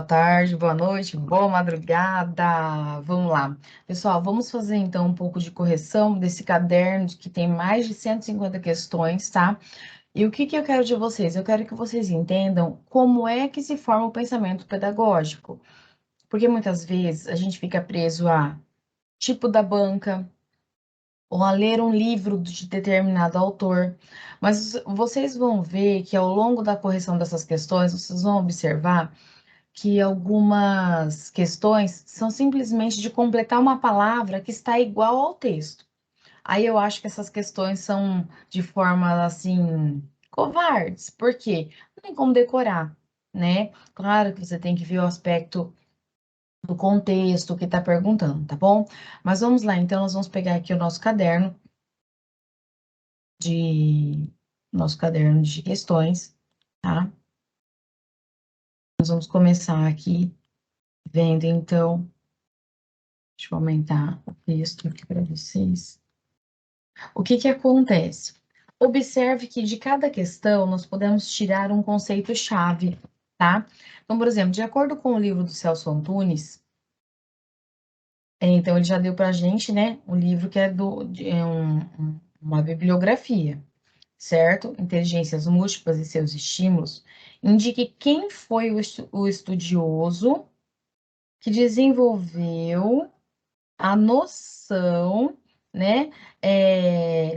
tarde, boa noite, boa madrugada. Vamos lá. Pessoal, vamos fazer então um pouco de correção desse caderno que tem mais de 150 questões, tá? E o que que eu quero de vocês? Eu quero que vocês entendam como é que se forma o pensamento pedagógico. Porque muitas vezes a gente fica preso a tipo da banca ou a ler um livro de determinado autor. Mas vocês vão ver que ao longo da correção dessas questões, vocês vão observar que algumas questões são simplesmente de completar uma palavra que está igual ao texto. Aí eu acho que essas questões são de forma assim covardes, porque não tem como decorar, né? Claro que você tem que ver o aspecto do contexto que está perguntando, tá bom? Mas vamos lá, então nós vamos pegar aqui o de nosso caderno de questões, tá? Nós vamos começar aqui vendo então. Deixa eu aumentar o texto aqui para vocês. O que que acontece? Observe que de cada questão nós podemos tirar um conceito-chave, tá? Então, por exemplo, de acordo com o livro do Celso Antunes, então ele já deu para a gente, né, um livro que é uma bibliografia, certo? Inteligências múltiplas e seus estímulos. Indique quem foi o estudioso que desenvolveu a noção, né,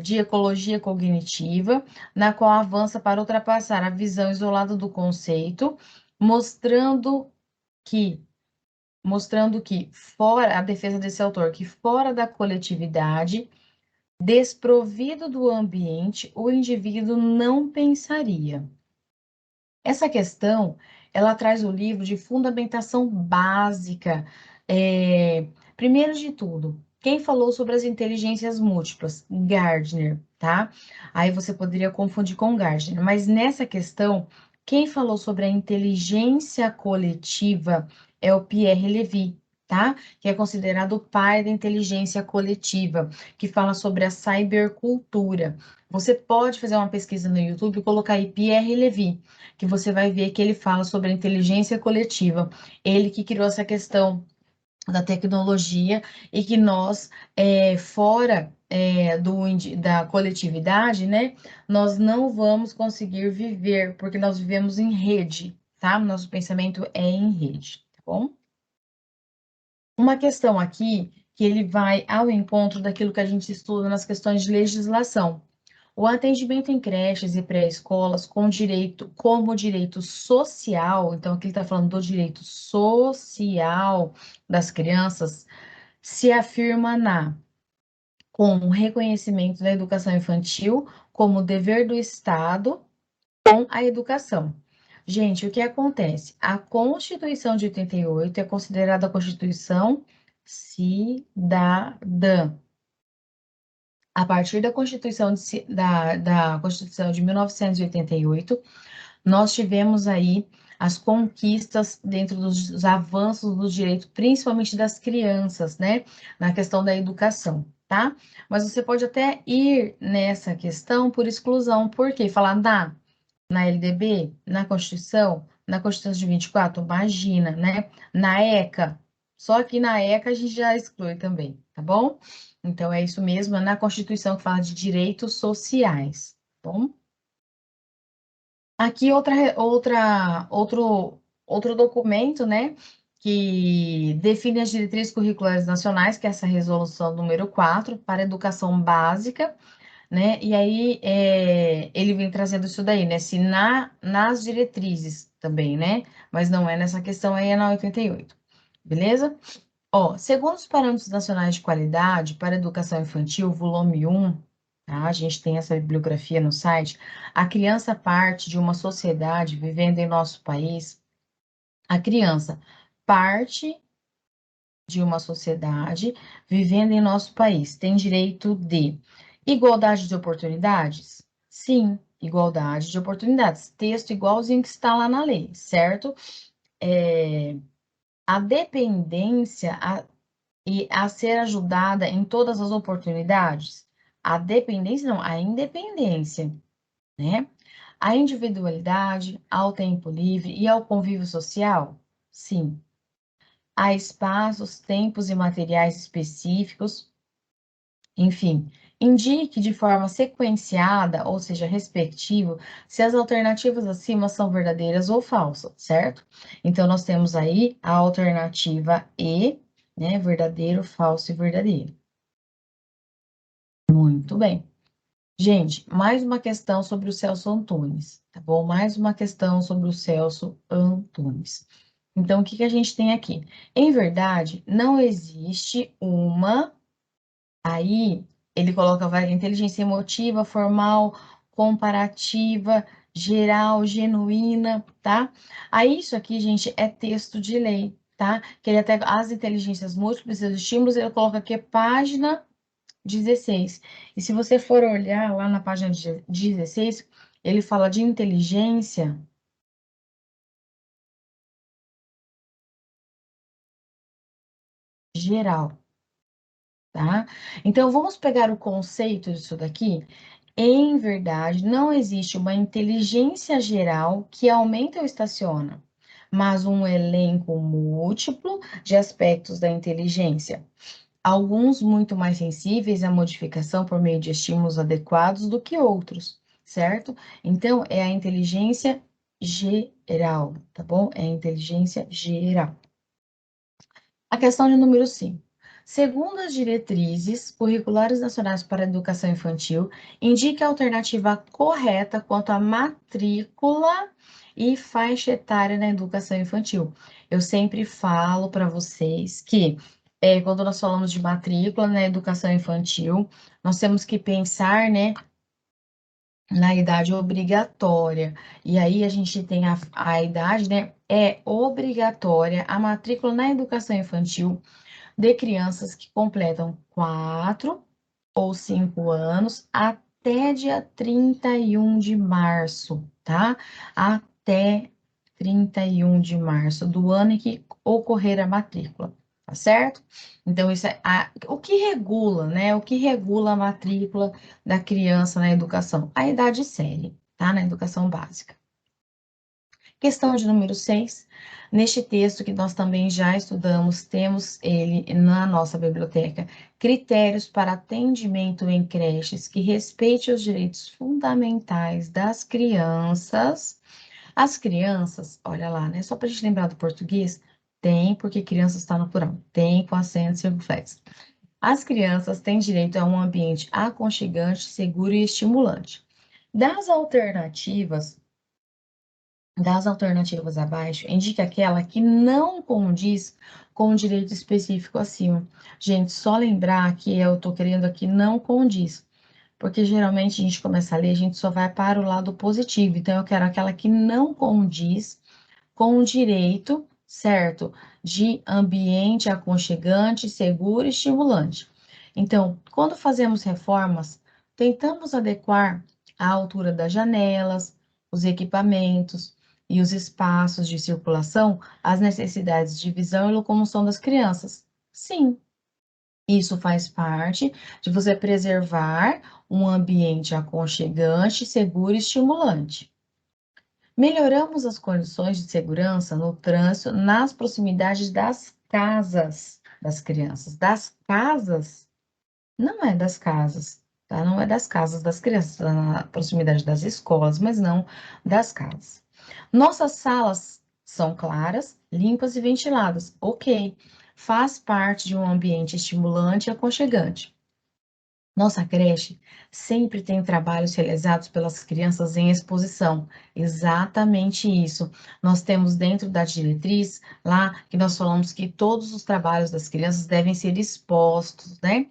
de ecologia cognitiva, na qual avança para ultrapassar a visão isolada do conceito, mostrando que fora a defesa desse autor, que fora da coletividade, desprovido do ambiente, o indivíduo não pensaria. Essa questão, ela traz o livro de fundamentação básica. Primeiro de tudo, quem falou sobre as inteligências múltiplas? Gardner, tá? Aí você poderia confundir com Gardner, mas nessa questão, quem falou sobre a inteligência coletiva é o Pierre Levy, tá? Que é considerado o pai da inteligência coletiva, que fala sobre a cybercultura. Você pode fazer uma pesquisa no YouTube e colocar aí Pierre Levy, que você vai ver que ele fala sobre a inteligência coletiva. Ele que criou essa questão da tecnologia e que nós, fora da coletividade, né, nós não vamos conseguir viver, porque nós vivemos em rede, tá? Nosso pensamento é em rede, tá bom? Uma questão aqui que ele vai ao encontro daquilo que a gente estuda nas questões de legislação. O atendimento em creches e pré-escolas como direito social, então aqui ele está falando do direito social das crianças, se afirma com o reconhecimento da educação infantil como dever do Estado com a educação. Gente, o que acontece? A Constituição de 88 é considerada a Constituição cidadã. A partir da Constituição de 1988, nós tivemos aí as conquistas dentro dos avanços dos direitos, principalmente das crianças, né? Na questão da educação, tá? Mas você pode até ir nessa questão por exclusão, porque falar na LDB, na Constituição de 24, imagina, né? Na ECA, só que na ECA a gente já exclui também, tá bom? Então é isso mesmo, é na Constituição que fala de direitos sociais, tá bom? Aqui outro documento, né, que define as diretrizes curriculares nacionais, que é essa resolução número 4 para a educação básica, né, e aí ele vem trazendo isso daí, né, se nas diretrizes também, né, mas não é nessa questão aí, é na 88, beleza? Ó, segundo os parâmetros nacionais de qualidade para a educação infantil, volume 1, tá? A gente tem essa bibliografia no site. A criança parte de uma sociedade vivendo em nosso país. A criança parte de uma sociedade vivendo em nosso país. Tem direito de igualdade de oportunidades? Sim, igualdade de oportunidades. Texto igualzinho que está lá na lei, certo? A dependência, e a ser ajudada em todas as oportunidades? A dependência, não, a independência, né? A individualidade, ao tempo livre e ao convívio social? Sim. Há espaços, tempos e materiais específicos. Enfim, indique de forma sequenciada, ou seja, respectivo, se as alternativas acima são verdadeiras ou falsas, certo? Então, nós temos aí a alternativa E, né? Verdadeiro, falso e verdadeiro. Muito bem. Gente, mais uma questão sobre o Celso Antunes, tá bom? Mais uma questão sobre o Celso Antunes. Então, o que que a gente tem aqui? Em verdade, não existe uma. Aí, ele coloca várias inteligência emotiva, formal, comparativa, geral, genuína, tá? Aí, isso aqui, gente, é texto de lei, tá? Que ele até as inteligências múltiplas e os estímulos, ele coloca aqui página 16. E se você for olhar lá na página 16, ele fala de inteligência geral, tá? Então, vamos pegar o conceito disso daqui. Em verdade, não existe uma inteligência geral que aumenta ou estaciona, mas um elenco múltiplo de aspectos da inteligência, alguns muito mais sensíveis à modificação por meio de estímulos adequados do que outros, certo? Então, é a inteligência geral, tá bom? É a inteligência geral. A questão de número 5. Segundo as diretrizes curriculares nacionais para a educação infantil, indique a alternativa correta quanto à matrícula e faixa etária na educação infantil. Eu sempre falo para vocês que, quando nós falamos de matrícula na educação infantil, nós temos que pensar, né, na idade obrigatória. E aí a gente tem a idade, né, é obrigatória a matrícula na educação infantil de crianças que completam 4 ou 5 anos até dia 31 de março, tá? Até 31 de março do ano em que ocorrer a matrícula, tá certo? Então, isso é o que regula, né? O que regula a matrícula da criança na educação? A idade séria, tá? Na educação básica. Questão de número 6. Neste texto que nós também já estudamos, temos ele na nossa biblioteca, critérios para atendimento em creches que respeite os direitos fundamentais das crianças. As crianças, olha lá, né? Só para a gente lembrar do português, tem, porque criança está no plural, tem com acento circunflexo. As crianças têm direito a um ambiente aconchegante, seguro e estimulante. Das alternativas abaixo, indique aquela que não condiz com o direito específico acima. Gente, só lembrar que eu estou querendo aqui não condiz, porque geralmente a gente começa a ler, a gente só vai para o lado positivo. Então, eu quero aquela que não condiz com o direito, certo, de ambiente aconchegante, seguro e estimulante. Então, quando fazemos reformas, tentamos adequar a altura das janelas, os equipamentos e os espaços de circulação às necessidades de visão e locomoção das crianças. Sim, isso faz parte de você preservar um ambiente aconchegante, seguro e estimulante. Melhoramos as condições de segurança no trânsito nas proximidades das casas das crianças. Das casas, não é das casas, tá? Não é das casas das crianças, tá na proximidade das escolas, mas não das casas. Nossas salas são claras, limpas e ventiladas. Ok, faz parte de um ambiente estimulante e aconchegante. Nossa creche sempre tem trabalhos realizados pelas crianças em exposição. Exatamente isso. Nós temos dentro da diretriz lá que nós falamos que todos os trabalhos das crianças devem ser expostos, né?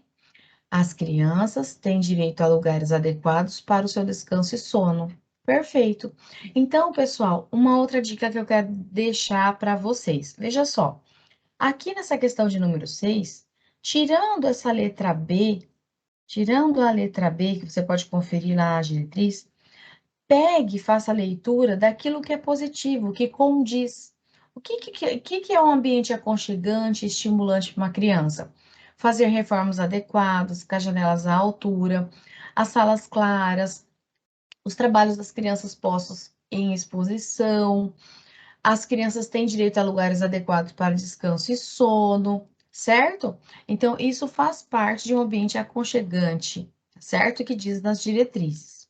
As crianças têm direito a lugares adequados para o seu descanso e sono. Perfeito. Então, pessoal, uma outra dica que eu quero deixar para vocês. Veja só, aqui nessa questão de número 6, tirando essa letra B, tirando a letra B, que você pode conferir lá na diretriz, pegue e faça a leitura daquilo que é positivo, que condiz. O que é um ambiente aconchegante e estimulante para uma criança? Fazer reformas adequadas, com as janelas à altura, as salas claras, os trabalhos das crianças postos em exposição, As crianças têm direito a lugares adequados para descanso e sono, certo? Então, isso faz parte de um ambiente aconchegante, certo? Que diz nas diretrizes.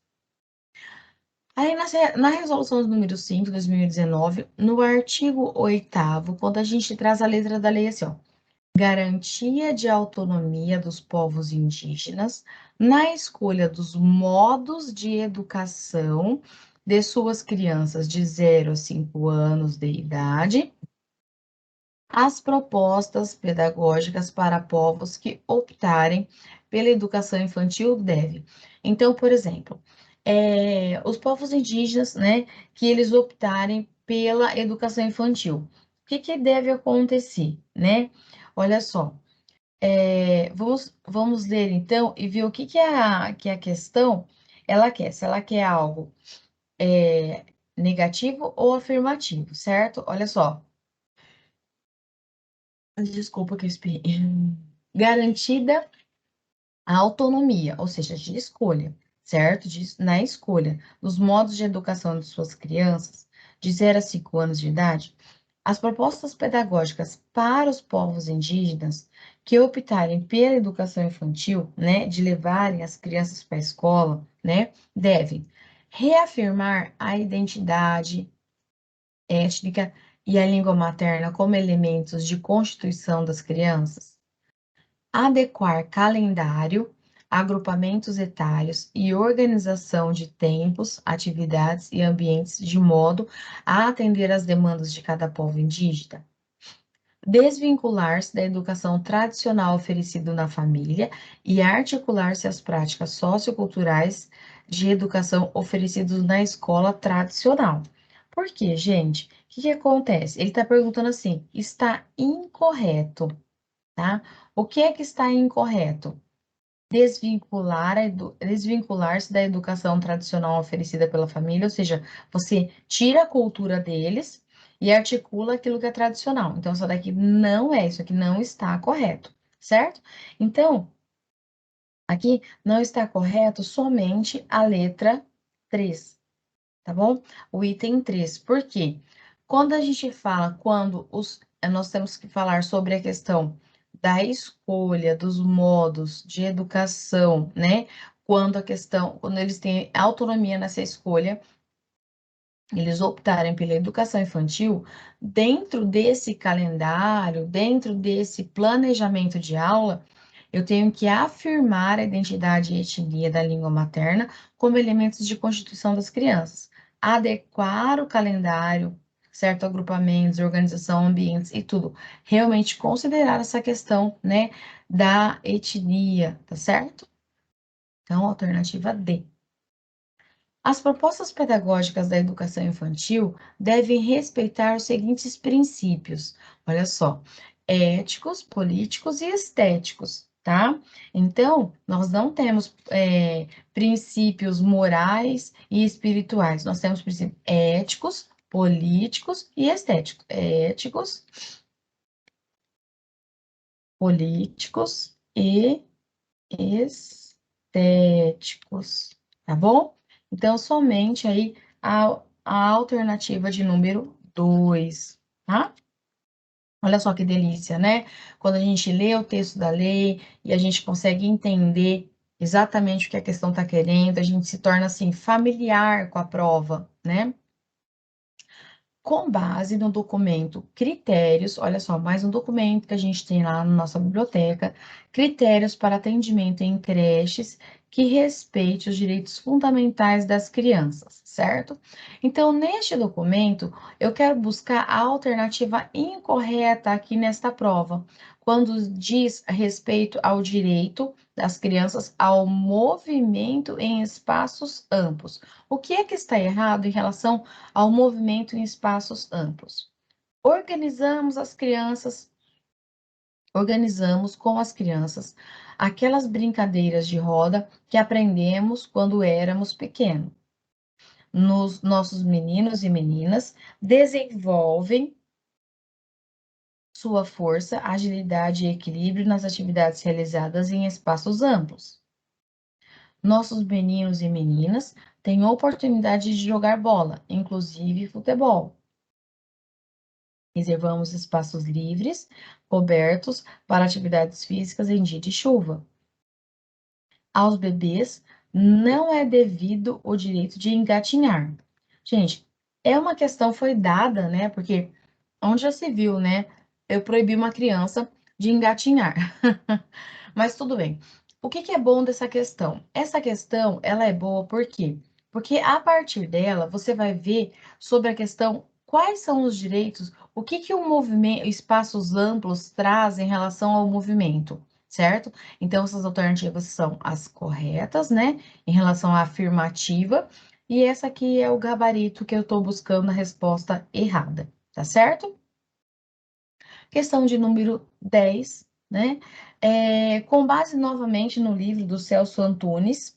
Aí, na resolução número 5, de 2019, no artigo 8º, quando a gente traz a letra da lei assim, ó, garantia de autonomia dos povos indígenas na escolha dos modos de educação de suas crianças de 0 a 5 anos de idade, as propostas pedagógicas para povos que optarem pela educação infantil devem. Então, por exemplo, os povos indígenas, né, que eles optarem pela educação infantil. O que que deve acontecer, né? Olha só, vamos ler então e ver o que que a questão ela quer, se ela quer algo negativo ou afirmativo, certo? Olha só. Desculpa que eu espirrei. Garantida a autonomia, ou seja, de escolha, certo? Na escolha dos modos de educação de suas crianças, de 0 a 5 anos de idade, as propostas pedagógicas para os povos indígenas que optarem pela educação infantil, né, de levarem as crianças para a escola, né, devem reafirmar a identidade étnica e a língua materna como elementos de constituição das crianças, adequar calendário, agrupamentos etários e organização de tempos, atividades e ambientes de modo a atender às demandas de cada povo indígena, desvincular-se da educação tradicional oferecida na família e articular-se às práticas socioculturais de educação oferecidas na escola tradicional. Por quê, gente? O que que acontece? Ele está perguntando assim: está incorreto, tá? O que é que está incorreto? Desvincular-se da educação tradicional oferecida pela família, ou seja, você tira a cultura deles e articula aquilo que é tradicional. Então, isso daqui não é, isso aqui não está correto, certo? Então, aqui não está correto somente a letra 3, tá bom? O item 3. Por quê? Quando a gente fala, nós temos que falar sobre a questão da escolha dos modos de educação, né? Quando eles têm autonomia nessa escolha, eles optarem pela educação infantil, dentro desse calendário, dentro desse planejamento de aula, eu tenho que afirmar a identidade e etnia da língua materna como elementos de constituição das crianças, adequar o calendário, certo? Agrupamentos, organização, ambientes e tudo. Realmente considerar essa questão, né, da etnia, tá certo? Então, alternativa D. As propostas pedagógicas da educação infantil devem respeitar os seguintes princípios, olha só, éticos, políticos e estéticos, tá? Então, nós não temos princípios morais e espirituais, nós temos princípios éticos, políticos e estéticos. Éticos, políticos e estéticos, tá bom? Então, somente aí a alternativa de número 2, tá? Olha só que delícia, né? Quando a gente lê o texto da lei e a gente consegue entender exatamente o que a questão está querendo, a gente se torna, assim, familiar com a prova, né? Com base no documento Critérios, olha só, mais um documento que a gente tem lá na nossa biblioteca, Critérios para atendimento em creches que respeite os direitos fundamentais das crianças, certo? Então, neste documento, eu quero buscar a alternativa incorreta aqui nesta prova, quando diz respeito ao direito das crianças ao movimento em espaços amplos. O que é que está errado em relação ao movimento em espaços amplos? Organizamos com as crianças aquelas brincadeiras de roda que aprendemos quando éramos pequenos. Nossos meninos e meninas desenvolvem sua força, agilidade e equilíbrio nas atividades realizadas em espaços amplos. Nossos meninos e meninas têm oportunidade de jogar bola, inclusive futebol. Reservamos espaços livres, cobertos, para atividades físicas em dia de chuva. Aos bebês não é devido o direito de engatinhar. Gente, é uma questão foi dada, né? Porque onde já se viu, né? Eu proibi uma criança de engatinhar. Mas tudo bem. O que que é bom dessa questão? Essa questão, ela é boa por quê? Porque a partir dela, você vai ver sobre a questão quais são os direitos, o que que o movimento, espaços amplos traz em relação ao movimento, certo? Então, essas alternativas são as corretas, né? Em relação à afirmativa, e essa aqui é o gabarito que eu estou buscando a resposta errada, tá certo? Questão de número 10, né? Com base novamente no livro do Celso Antunes,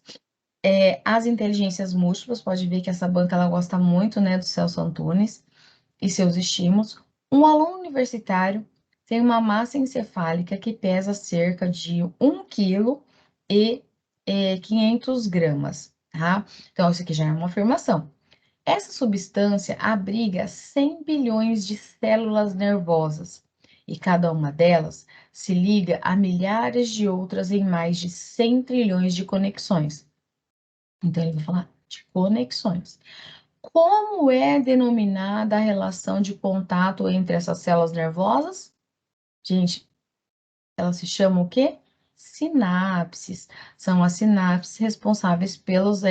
As Inteligências Múltiplas, pode ver que essa banca ela gosta muito, né, do Celso Antunes e seus estímulos. Um aluno universitário tem uma massa encefálica que pesa cerca de 1 quilo e 500 gramas, tá? Então, isso aqui já é uma afirmação. Essa substância abriga 100 bilhões de células nervosas e cada uma delas se liga a milhares de outras em mais de 100 trilhões de conexões. Então, ele vai falar de conexões. Como é denominada a relação de contato entre essas células nervosas? Gente, elas se chamam o quê? Sinapses. São as sinapses responsáveis pelos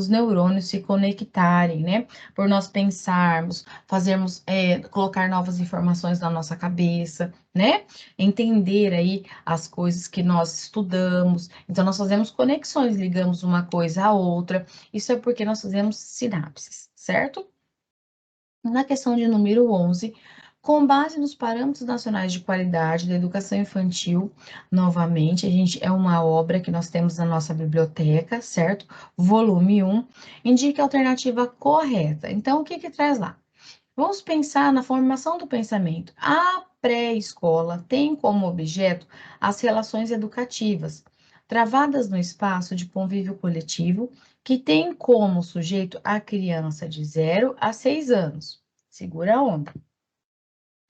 neurônios se conectarem, né? Por nós pensarmos, fazermos, colocar novas informações na nossa cabeça, né? Entender aí as coisas que nós estudamos. Então, nós fazemos conexões, ligamos uma coisa à outra. Isso é porque nós fazemos sinapses, certo? Na questão de número 11, com base nos parâmetros nacionais de qualidade da educação infantil, novamente, é uma obra que nós temos na nossa biblioteca, certo? Volume 1, indica a alternativa correta. Então, o que que traz lá? Vamos pensar na formação do pensamento. A pré-escola tem como objeto as relações educativas, travadas no espaço de convívio coletivo, que tem como sujeito a criança de 0 a 6 anos. Segura a onda.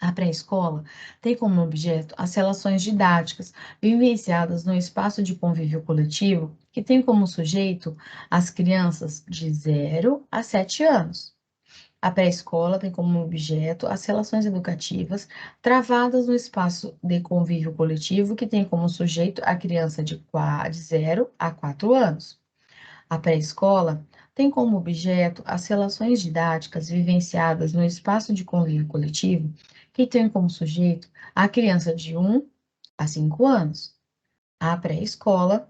A pré-escola tem como objeto as relações didáticas vivenciadas no espaço de convívio coletivo, que tem como sujeito as crianças de 0 a 7 anos. A pré-escola tem como objeto as relações educativas travadas no espaço de convívio coletivo, que tem como sujeito a criança de 0 a 4 anos. A pré-escola tem como objeto as relações didáticas vivenciadas no espaço de convívio coletivo, que tem como sujeito a criança de 1 a 5 anos. A pré-escola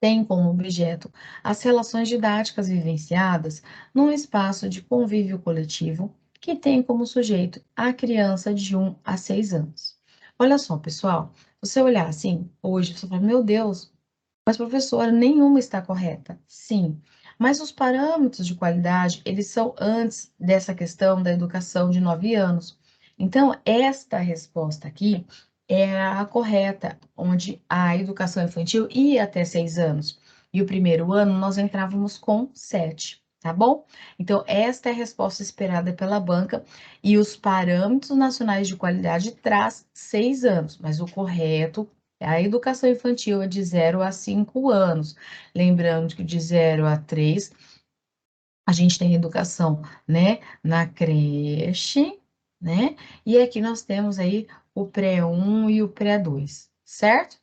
tem como objeto as relações didáticas vivenciadas num espaço de convívio coletivo, que tem como sujeito a criança de 1 a 6 anos. Olha só, pessoal, se você olhar assim, hoje, você fala, meu Deus, mas, professora, nenhuma está correta. Sim, mas os parâmetros de qualidade, eles são antes dessa questão da educação de 9 anos. Então, esta resposta aqui é a correta, onde a educação infantil ia até 6 anos. E o primeiro ano nós entrávamos com 7, tá bom? Então, esta é a resposta esperada pela banca e os parâmetros nacionais de qualidade traz 6 anos, mas o correto a educação infantil é de 0 a 5 anos. Lembrando que de 0 a 3, a gente tem educação, né, na creche, né? E aqui nós temos aí o pré-1 e o pré-2, certo?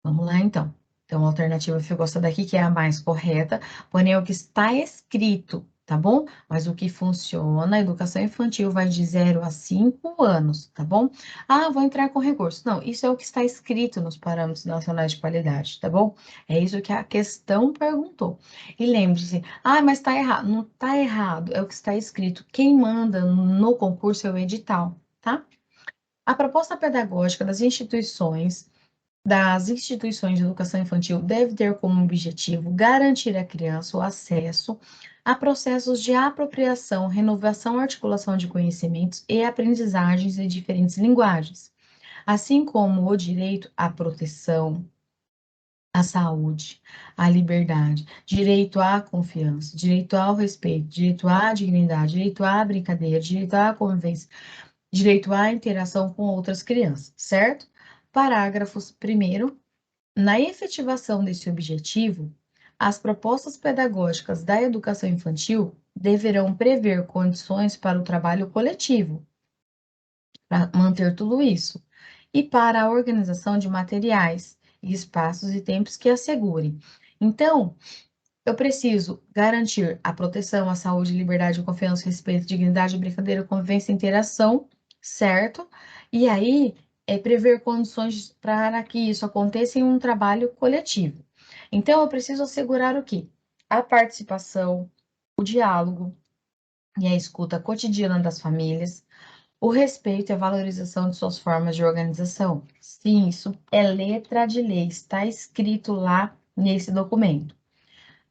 Vamos lá, então. Então, a alternativa ficou essa daqui, que é a mais correta, porém é o que está escrito, tá bom? Mas o que funciona, a educação infantil vai de 0 a 5 anos, tá bom? Ah, vou entrar com recurso. Não, isso é o que está escrito nos parâmetros nacionais de qualidade, tá bom? É isso que a questão perguntou. E lembre-se, ah, mas está errado. Não está errado, é o que está escrito. Quem manda no concurso é o edital, tá? A proposta pedagógica das instituições de educação infantil deve ter como objetivo garantir à criança o acesso a processos de apropriação, renovação, articulação de conhecimentos e aprendizagens em diferentes linguagens, assim como o direito à proteção, à saúde, à liberdade, direito à confiança, direito ao respeito, direito à dignidade, direito à brincadeira, direito à convivência, direito à interação com outras crianças, certo? Parágrafos 1º. Na efetivação desse objetivo, as propostas pedagógicas da educação infantil deverão prever condições para o trabalho coletivo, para manter tudo isso, e para a organização de materiais, espaços e tempos que assegurem. Então, eu preciso garantir a proteção, a saúde, liberdade, confiança, respeito, dignidade, brincadeira, convivência, interação, certo? E aí, prever condições para que isso aconteça em um trabalho coletivo. Então, eu preciso assegurar o quê? A participação, o diálogo e a escuta cotidiana das famílias, o respeito e a valorização de suas formas de organização. Sim, isso é letra de lei, está escrito lá nesse documento.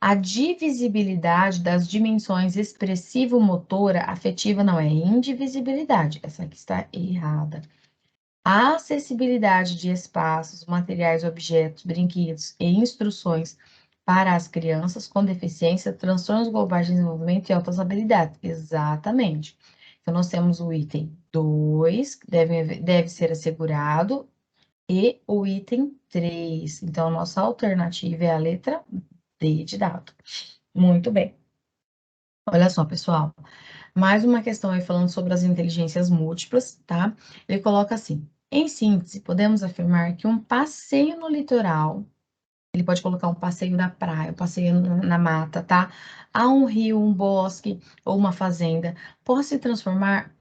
A divisibilidade das dimensões expressivo-motora afetiva não é indivisibilidade, essa aqui está errada. A acessibilidade de espaços, materiais, objetos, brinquedos e instruções para as crianças com deficiência, transtornos globais de desenvolvimento e altas habilidades. Exatamente. Então, nós temos o item 2, que deve ser assegurado, e o item 3. Então, a nossa alternativa é a letra D de dado. Muito bem. Olha só, pessoal. Mais uma questão aí falando sobre as inteligências múltiplas, tá? Ele coloca assim: em síntese, podemos afirmar que um passeio no litoral, ele pode colocar um passeio na praia, um passeio na mata, tá? A um rio, um bosque ou uma fazenda, pode se transformar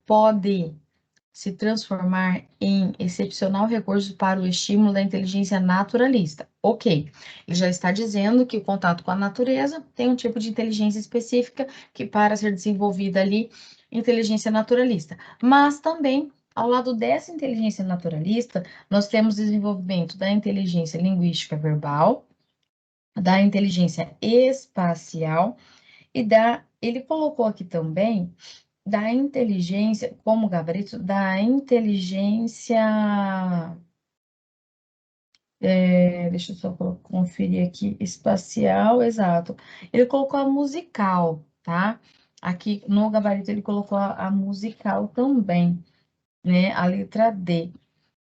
em excepcional recurso para o estímulo da inteligência naturalista. Ok, ele já está dizendo que o contato com a natureza tem um tipo de inteligência específica que, para ser desenvolvida ali, inteligência naturalista. Mas também, ao lado dessa inteligência naturalista, nós temos desenvolvimento da inteligência linguística verbal, da inteligência espacial e ele colocou aqui também da inteligência, como gabarito, da inteligência. Deixa eu só conferir aqui, espacial, exato. Ele colocou a musical, tá? Aqui no gabarito ele colocou a musical também, né? A letra D.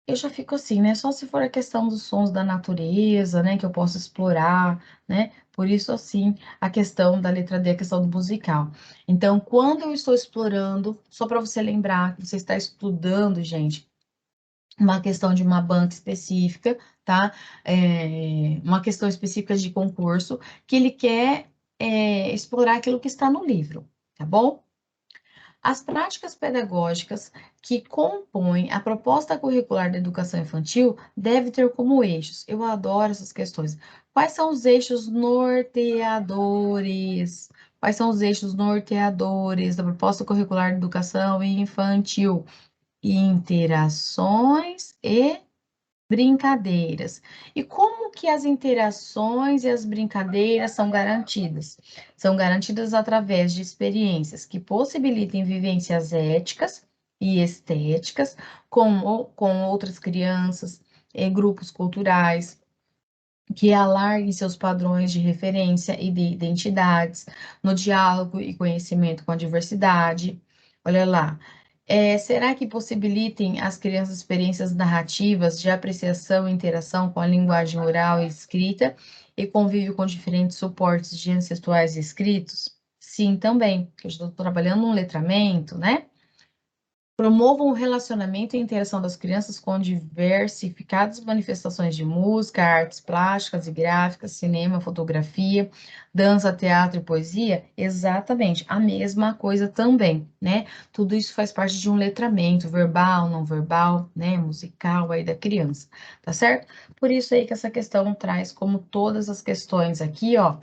Eu já fico assim, né? Só se for a questão dos sons da natureza, né? Que eu posso explorar, né? Por isso, assim, a questão da letra D, a questão do musical. Então, quando eu estou explorando, só para você lembrar que você está estudando, gente, uma questão de uma banca específica, tá? Uma questão específica de concurso, que ele quer explorar aquilo que está no livro, tá bom? As práticas pedagógicas que compõem a proposta curricular da educação infantil devem ter como eixos. Eu adoro essas questões. Quais são os eixos norteadores? Quais são os eixos norteadores da proposta curricular da educação infantil? Interações e brincadeiras. E como que as interações e as brincadeiras são garantidas? São garantidas através de experiências que possibilitem vivências éticas e estéticas com outras crianças, grupos culturais, que alarguem seus padrões de referência e de identidades no diálogo e conhecimento com a diversidade. Olha lá. Será que possibilitem às crianças experiências narrativas de apreciação e interação com a linguagem oral e escrita e convívio com diferentes suportes de ancestrais escritos? Sim, também, porque eu estou trabalhando um letramento, né? Promovam o relacionamento e interação das crianças com diversificadas manifestações de música, artes plásticas e gráficas, cinema, fotografia, dança, teatro e poesia? Exatamente, a mesma coisa também, né? Tudo isso faz parte de um letramento verbal, não verbal, né? Musical aí da criança, tá certo? Por isso aí que essa questão traz, como todas as questões aqui, ó,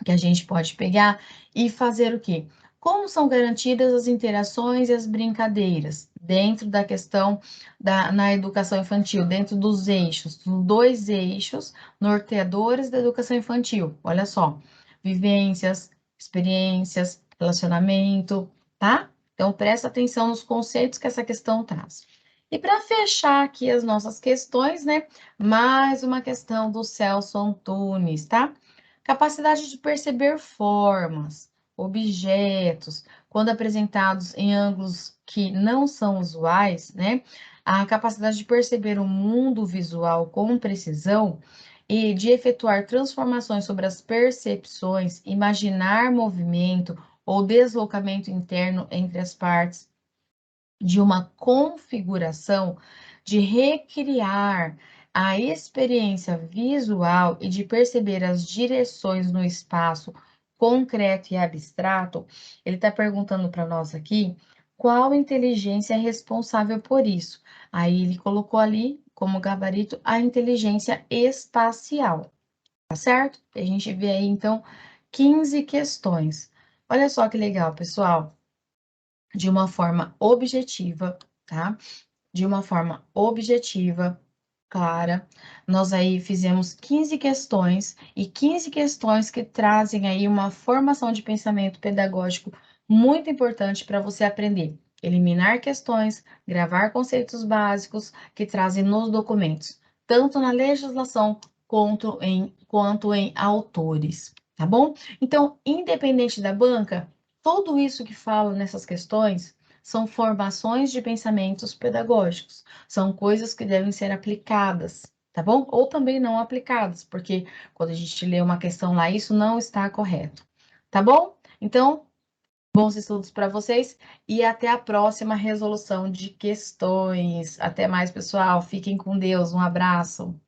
que a gente pode pegar e fazer o quê? Como são garantidas as interações e as brincadeiras dentro da questão na educação infantil, dentro dos eixos, dos 2 eixos norteadores da educação infantil? Olha só, vivências, experiências, relacionamento, tá? Então, presta atenção nos conceitos que essa questão traz. E para fechar aqui as nossas questões, né? Mais uma questão do Celso Antunes, tá? Capacidade de perceber formas, objetos, quando apresentados em ângulos que não são usuais, né? A capacidade de perceber o mundo visual com precisão e de efetuar transformações sobre as percepções, imaginar movimento ou deslocamento interno entre as partes de uma configuração, de recriar a experiência visual e de perceber as direções no espaço concreto e abstrato, ele está perguntando para nós aqui qual inteligência é responsável por isso. Aí ele colocou ali como gabarito a inteligência espacial, tá certo? A gente vê aí então 15 questões. Olha só que legal, pessoal, de uma forma objetiva, tá? De uma forma objetiva, clara. Nós aí fizemos 15 questões e 15 questões que trazem aí uma formação de pensamento pedagógico muito importante para você aprender. Eliminar questões, gravar conceitos básicos que trazem nos documentos, tanto na legislação quanto em autores, tá bom? Então, independente da banca, tudo isso que falo nessas questões são formações de pensamentos pedagógicos, são coisas que devem ser aplicadas, tá bom? Ou também não aplicadas, porque quando a gente lê uma questão lá, isso não está correto, tá bom? Então, bons estudos para vocês e até a próxima resolução de questões. Até mais, pessoal. Fiquem com Deus. Um abraço.